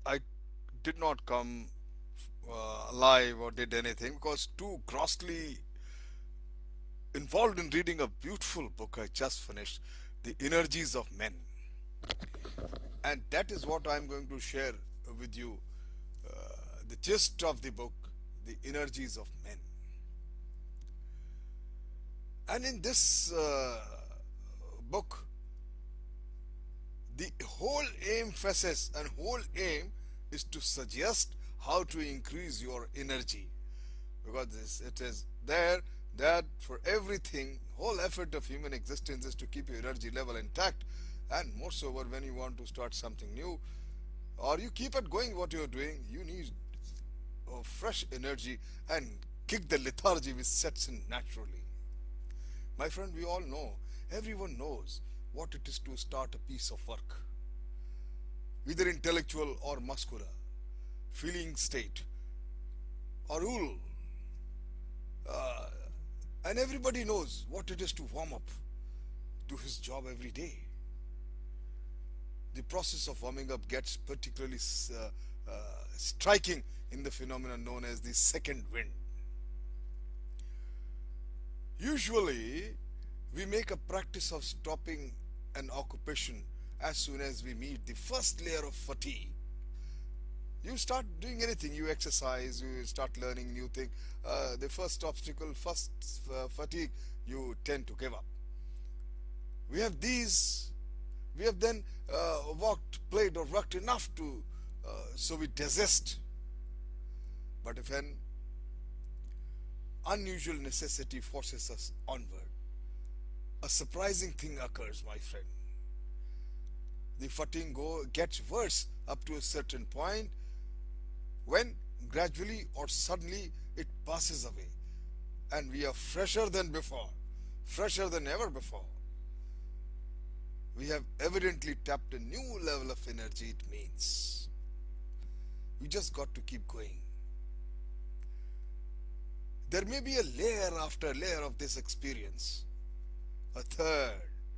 I did not come alive or did anything because too grossly involved in reading a beautiful book I just finished, The Energies of Men. And that is what I'm going to share with you, the gist of the book, The Energies of Men. And in this book, the whole emphasis and whole aim is to suggest how to increase your energy, because it is there that for everything, whole effort of human existence is to keep your energy level intact. And moreover, when you want to start something new or you keep it going what you're doing, you need fresh energy and kick the lethargy which sets in naturally. My friend, we all know, everyone knows what it is to start a piece of work, whether intellectual or muscular, feeling state or rule. Uh, and everybody knows what it is to warm up to his job every day. The process of warming up gets particularly striking in the phenomenon known as the second wind. Usually, we make a practice of stopping an occupation as soon as we meet the first layer of fatigue. You start doing anything, you exercise, you start learning new thing. The first obstacle, first fatigue, you tend to give up. We have these, we have then walked, played, or worked enough to, so we desist. But if an unusual necessity forces us onward, a surprising thing occurs, my friend. The fatigue gets worse up to a certain point when gradually or suddenly it passes away and we are fresher than before, fresher than ever before. We have evidently tapped a new level of energy, it means. We just got to keep going. There may be a layer after layer of this experience, a third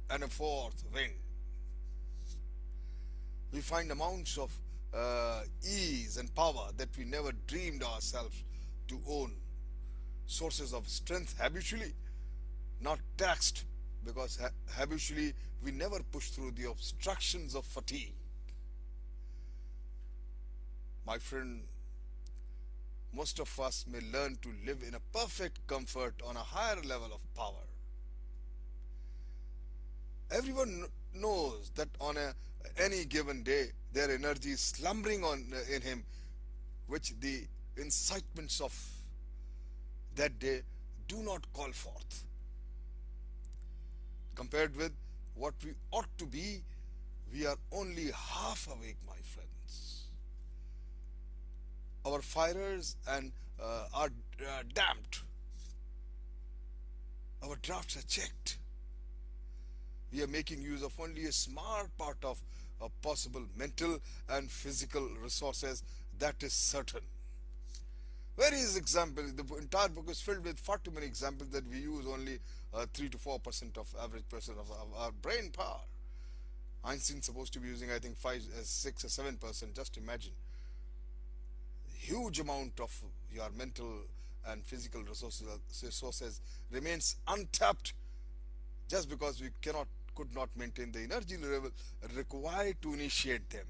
and a fourth wind. We find amounts of ease and power that we never dreamed ourselves to own, sources of strength habitually not taxed because habitually we never push through the obstructions of fatigue. My friend, most of us may learn to live in a perfect comfort on a higher level of power. Everyone knows that on any given day their energy is slumbering in him, which the incitements of that day do not call forth. Compared with what we ought to be, we are only half awake, my friends. Our fires and are damped. Our drafts are checked. We are making use of only a smart part of possible mental and physical resources, that is certain. Various examples, the entire book is filled with far too many examples that we use only 3 to 4% of average person of our brain power. Einstein's supposed to be using, I think, 5, 6 or 7%. Just imagine. Huge amount of your mental and physical resources remains untapped just because we could not maintain the energy level required to initiate them,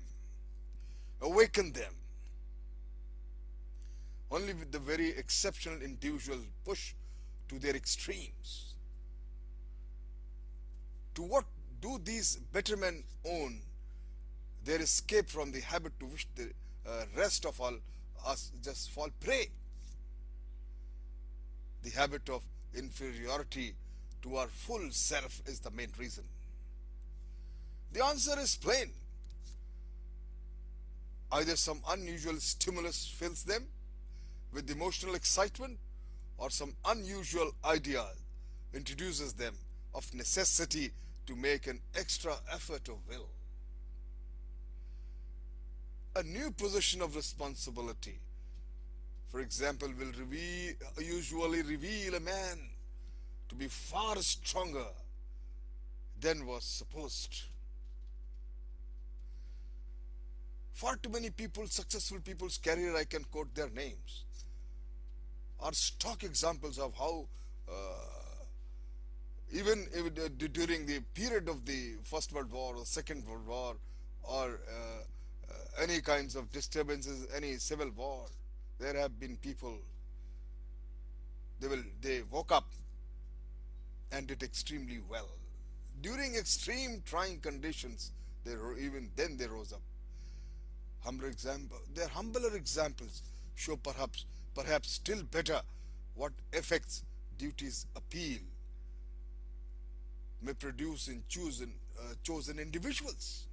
awaken them. Only with the very exceptional individuals push to their extremes. To what do these better men own their escape from the habit to which the rest of all us just fall prey? The habit of inferiority to our full self is the main reason. The answer is plain. Either some unusual stimulus fills them with emotional excitement, or some unusual idea introduces them of necessity to make an extra effort of will. A new position of responsibility, for example, will usually reveal a man to be far stronger than was supposed. Far too many people, successful people's career, I can quote their names, are stock examples of how even during the period of the First World War or Second World War, or any kinds of disturbances, any civil war, there have been people, they woke up and did extremely well. During extreme trying conditions, even then they rose up. Their humbler examples show perhaps still better what effects duty's appeal may produce in chosen individuals.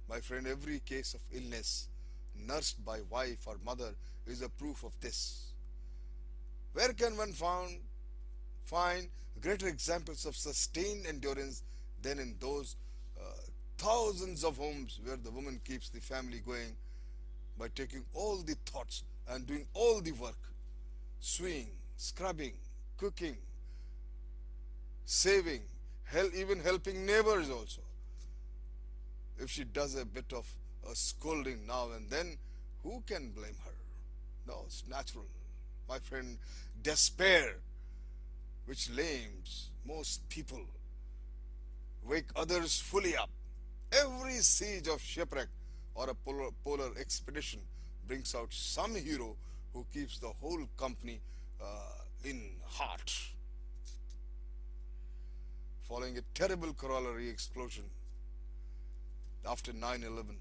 My friend, every case of illness nursed by wife or mother is a proof of this. Where can one find greater examples of sustained endurance than in those thousands of homes where the woman keeps the family going by taking all the thoughts and doing all the work, sewing, scrubbing, cooking, saving, even helping neighbors also. If she does a bit of a scolding now and then, who can blame her? No, it's natural. My friend, despair, which lames most people, wake others fully up. Every siege of shipwreck or a polar expedition brings out some hero who keeps the whole company in heart. Following a terrible corollary explosion after 9/11,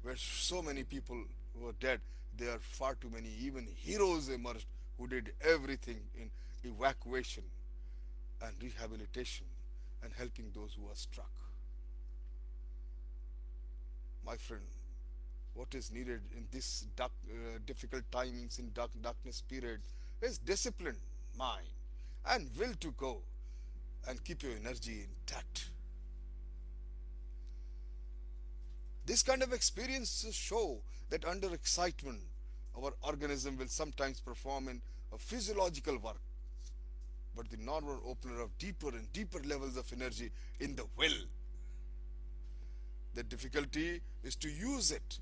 where so many people were dead, there are far too many even heroes emerged who did everything in evacuation and rehabilitation and helping those who were struck. My friend, what is needed in this difficult timings in darkness period is disciplined mind and will to go and keep your energy intact. This kind of experiences show that under excitement, our organism will sometimes perform in a physiological work, but the normal opener of deeper and deeper levels of energy in the will. The difficulty is to use it,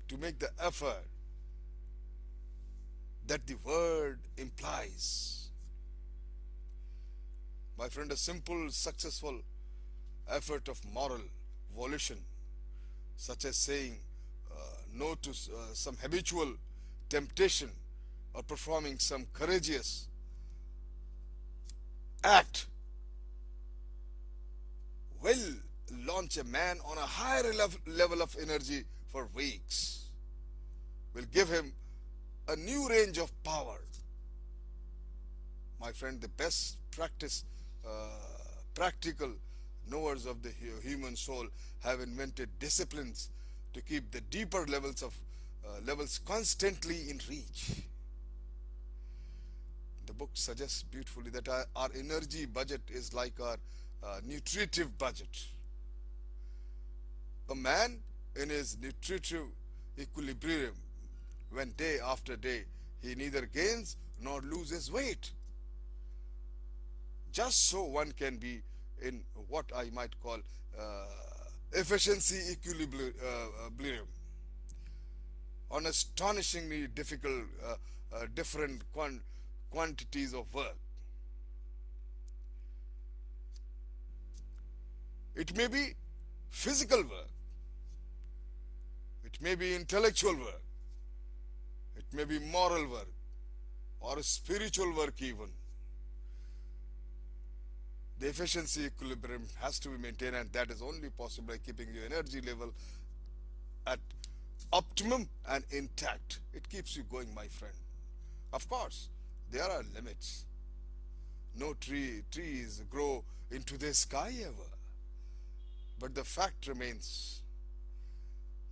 to make the effort that the word implies. My friend, a simple, successful effort of moral volition, such as saying no to some habitual temptation or performing some courageous act, will launch a man on a higher level of energy for weeks, will give him a new range of power. My friend, the best practical knowers of the human soul have invented disciplines to keep the deeper levels constantly in reach. The book suggests beautifully that our energy budget is like our nutritive budget. A man in his nutritive equilibrium, when day after day he neither gains nor loses weight, just so one can be in what I might call efficiency equilibrium on astonishingly different quantities of work. It may be physical work, it may be intellectual work, it may be moral work, or spiritual work even. The efficiency equilibrium has to be maintained, and that is only possible by keeping your energy level at optimum and intact. It keeps you going, my friend. Of course, there are limits. No trees grow into the sky ever. But the fact remains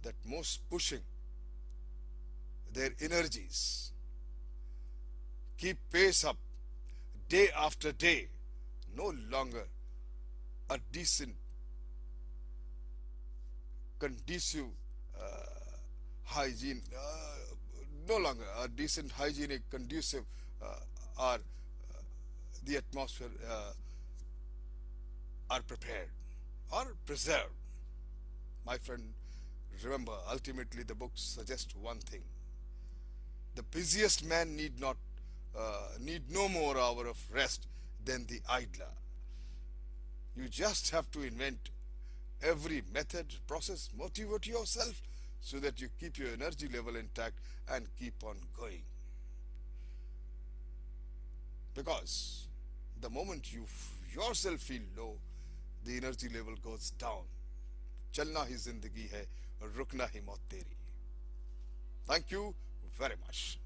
that most pushing their energies keep pace up day after day, no longer a decent, conducive hygiene, no longer a decent, hygienic, conducive, or the atmosphere are prepared or preserved. my friend, remember, ultimately the book suggests one thing. The busiest man need no more hour of rest than the idler. You just have to invent every method, process, motivate yourself so that you keep your energy level intact and keep on going. Because the moment you yourself feel low, the energy level goes down. चलना ही जिंदगी है, रुकना ही मौत तेरी. Thank you very much.